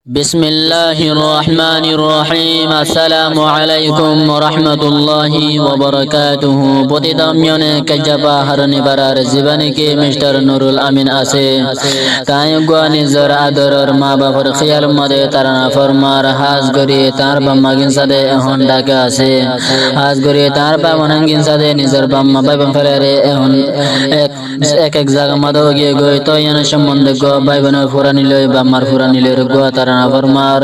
বিসমিল্লাহির রহমানির রহিম। আসসালামু আলাইকুম ওয়া রাহমাতুল্লাহি ওয়া বারাকাতুহু। প্রতিদাম্যনে কাজাবা হারনি বারার জীবনে কে মিস্টার নুরুল আমিন আছে তাই গো নিজর আদরর মা বাবার খেয়াল মদে তার না ফরমার হাজ গরি তার বাম্মা গিনসাদে এখন ডাকে আছে হাজ গরি তার বাবা গিনসাদে নিজর বাম্মা বাইবাম ফেরে এখন এক জায়গা মদ গিয়ে গই তো ইয়ান সম্বন্ধে গো বাইবানের ফুরানি লই বাম্মার ফুরানি লই গো তার ফরমার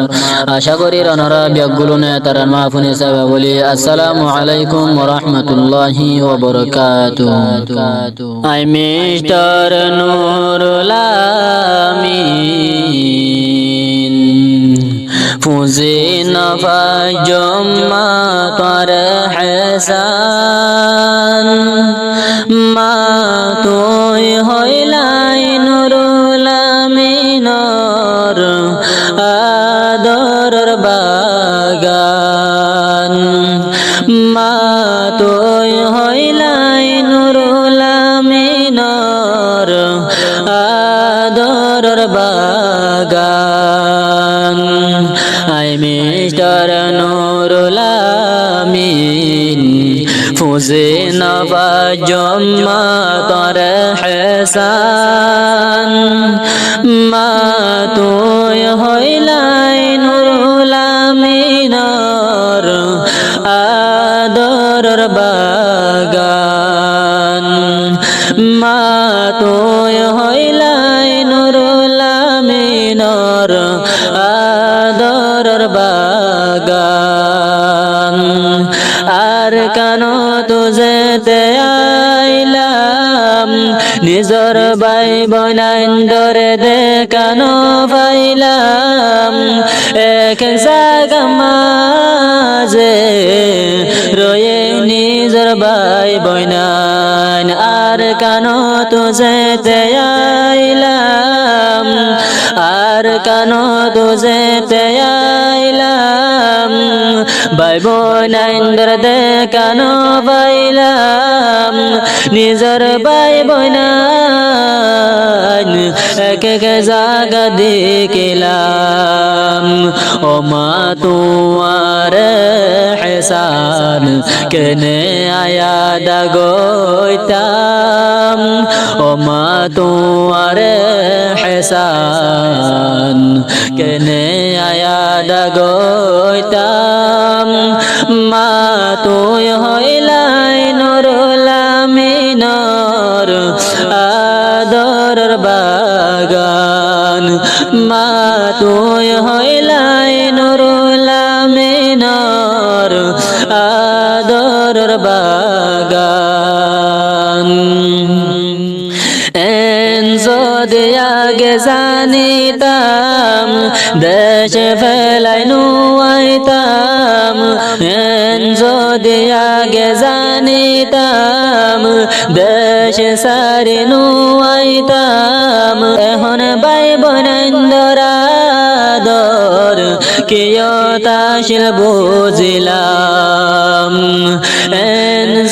আশা করি রনরা ব্যাগগুলো নে তার মাহফুনি সাহেব বলি আসসালামু আলাইকুম ওয়া রাহমাতুল্লাহি ওয়া বারাকাতুহু। আই মিস্টার নুরুল আমিন ফুজি নফা জম্মা তোর হেসান মা তুই হইলাই নুরুল আমিনর আদরর বাগান মা তুই হইলাই নুরুল আমিনর আদরর বাগান আই মিস্টার নুরুল আমিন ফুজে নফা জম্মা তোর হেসান মা তুই হইলাই নুরুল আমিনর আদরর বাগান মা তুই হইলাই নুরুল আমিনর আদরর বাগান আর কেন তুজেতে আইলাম নিজর বাই বনাইন্দরে দেখানো পাইলাম এক জায়গা মাঝে রয়ে নিজর বাই বনাইন আর কেন তুজেতে আইলাম আর কেন তুজেতে আইলাম বাই বনাইন্দর দেখানো পাইলাম নিজর বাই বনাইন এক এক জায়গা দেখিলাম ও মা তোমার হেসান কেনে আয়া দাগইতাম ও মা তোমার হেসান কেনে আয়া দাগইতাম মা তুই হইলাই নুরুল আমিনর আদরর বাগান মা তুই হইলাই নুরুল আমিনর আদরর বাগান যদি আগে জানিতাম দেশে ফেলাই নুয়াইতাম যদি আগে জানিতাম দেশে সারি নুয়াইতাম এখন বাই বনেন্দরাদর কিয়তাশিল বুঝিলাম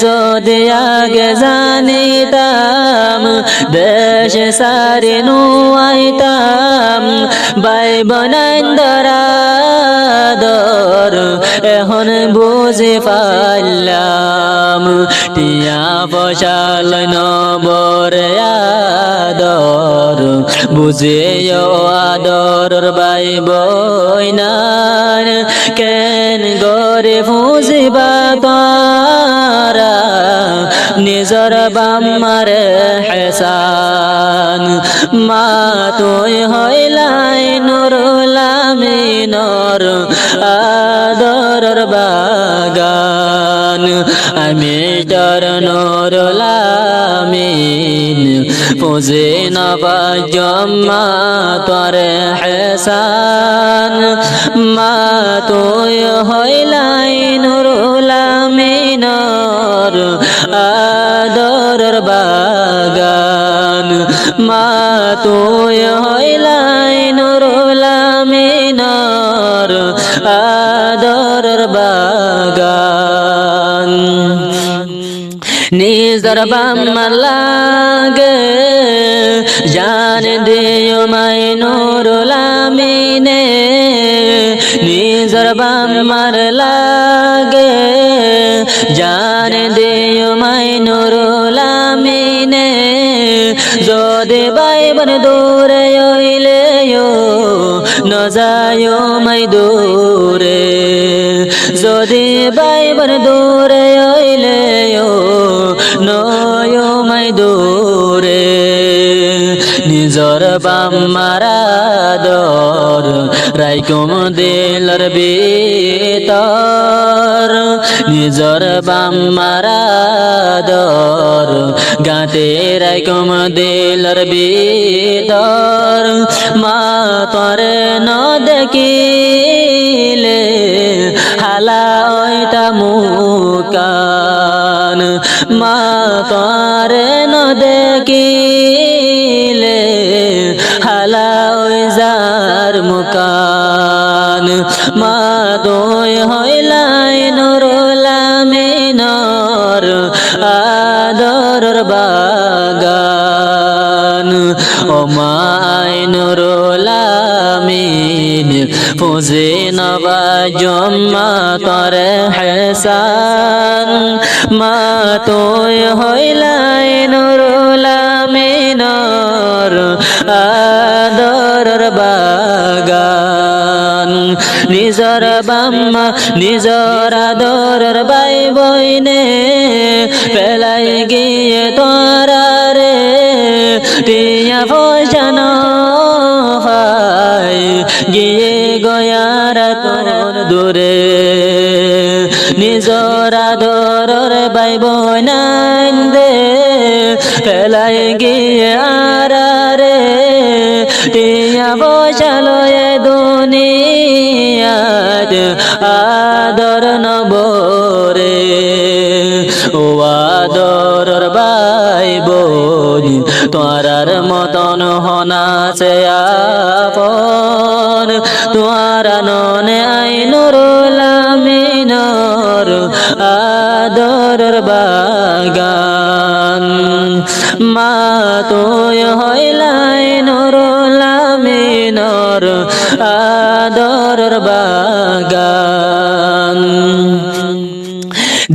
যদি আগে জানিতাম দেশে সারি নুয়াইতাম বাই বনেন্দরাদর এখন বুঝি পাইলাম টিয়া ফসল নবর আদর বুঝেও আদর বাই বইনার কেন গরে বুঝিবা তারা নিজর বাম্মার হেসান মা তুই হইলাই নুরুল আমিনর আদরর বাগান আমি মিস্টার নুরুল আমিন ফুজে নফা জম্মা তোর হেসান মা তুই হইলাই নুরুল আমিনর আদরর বাগান মা তুই হইলাই নুরুল আমিনর আদরর বাগান নিজর বাম্মা লাগে জান দিও মাই নুরুল আমিনে নিজর বাম্মার লাগে জান দিও মাইনুরুল আমিনে যদি বাইবন দূরে হইলেও ন যায় মাই দূরে যদি বাইবন দূরে হইলেও নয় মাই দূরে নিজর বাম্মার আদর রাইকুম দিলর ভিতর নিজর বাম্মার আদর গাতে রাইকুম দিলর ভিতর মা তরে ন দেখিলে হালা ওইটা মুকান মা তরে ন দেখিলে হালা ওই যার মুকান মা দোয় হইলাই নুরুল আমিনর আদর বাগান ও মাই নুরুল আমিন ফুজে নবাজম মা তরে হেসান মা তোয় হইলাই নুরুল আমিনর আদর বাগান নিজর বাম্মা নিজর আদর বাই বইনে পেলাই গিয়ে তোরা রে টিয়া পয়সান গিয়ে গয়ারা তোর দূরে নিজর আদর বাই বইনাইন দে পেলাই গিয়ে আরে টিয়া বসালো এ দুনিয়াত আদর নবরে ও আদর বাই বোন তোরার মতন হনাছে আপন তোরা ননে আইনুরুল আমিনর আদর বাগান মা তোয় হইলাই নুরুল আমিনর আদর বাগান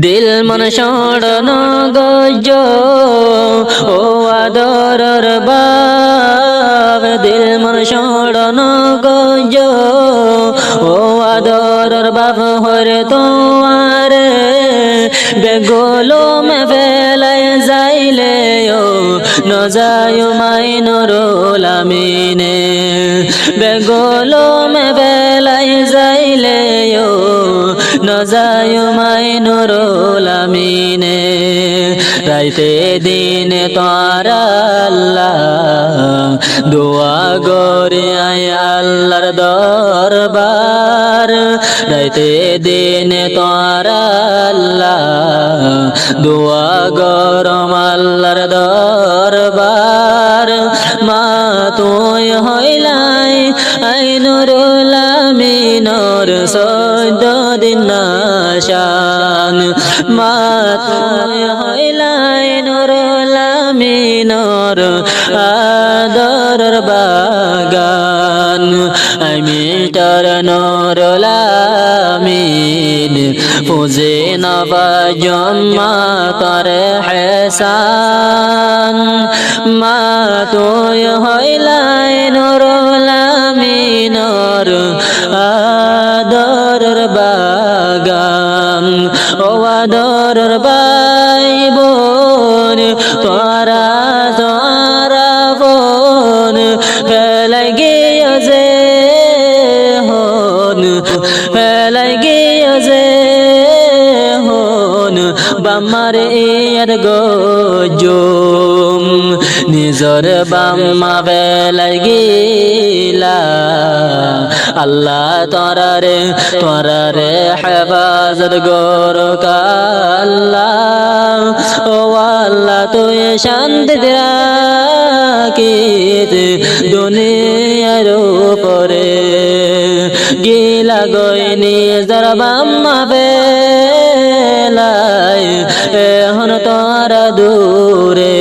দিল মন সড়ন গজ ও আদর বাব দিল মন সড়ন গজ ও আদর বাব হরে তোমার বেগলো মে ফেলাই যাইলে ও ন যায় মাইনুরুল আমিনে বেগলো মে ফেলাই যাইলে ও ন যায় মাইনুরুল আমিনে রাইতে দিনে তারা আল্লাহ দোয়া গরে আয় আল্লাহর দরবার রাইতে দিনে তারা আল্লাহ দোয়া গরম আল্লাহর দরবার মা তুই হইলাই আইনুরুল আমিনর সৈদ দিন শান মা তুই হইলাই নুরুল আমিনর আদর বাগান আমি তার নুরুল আমিন ফুজে নবাজম মা তার হেসান মা তুই হইলাই নুরুল আমিনর আদর বাগান ও আদর বাই বোন তোরা তোরা বোন ফেলাই গিয়ে যে হন ফেলাই গিয়ে যে হন বাম্মার এর গজম নিজর বাম্মা বেলাই গিলা আল্লাহ তোরারে হেফাজত গরক আল্লাহ ও আল্লাহ তুই শান্তি রাখিস দুনিয়ার উপরে গিলা গই নিজর বাম্মা বেলাই এখন তোরা দূরে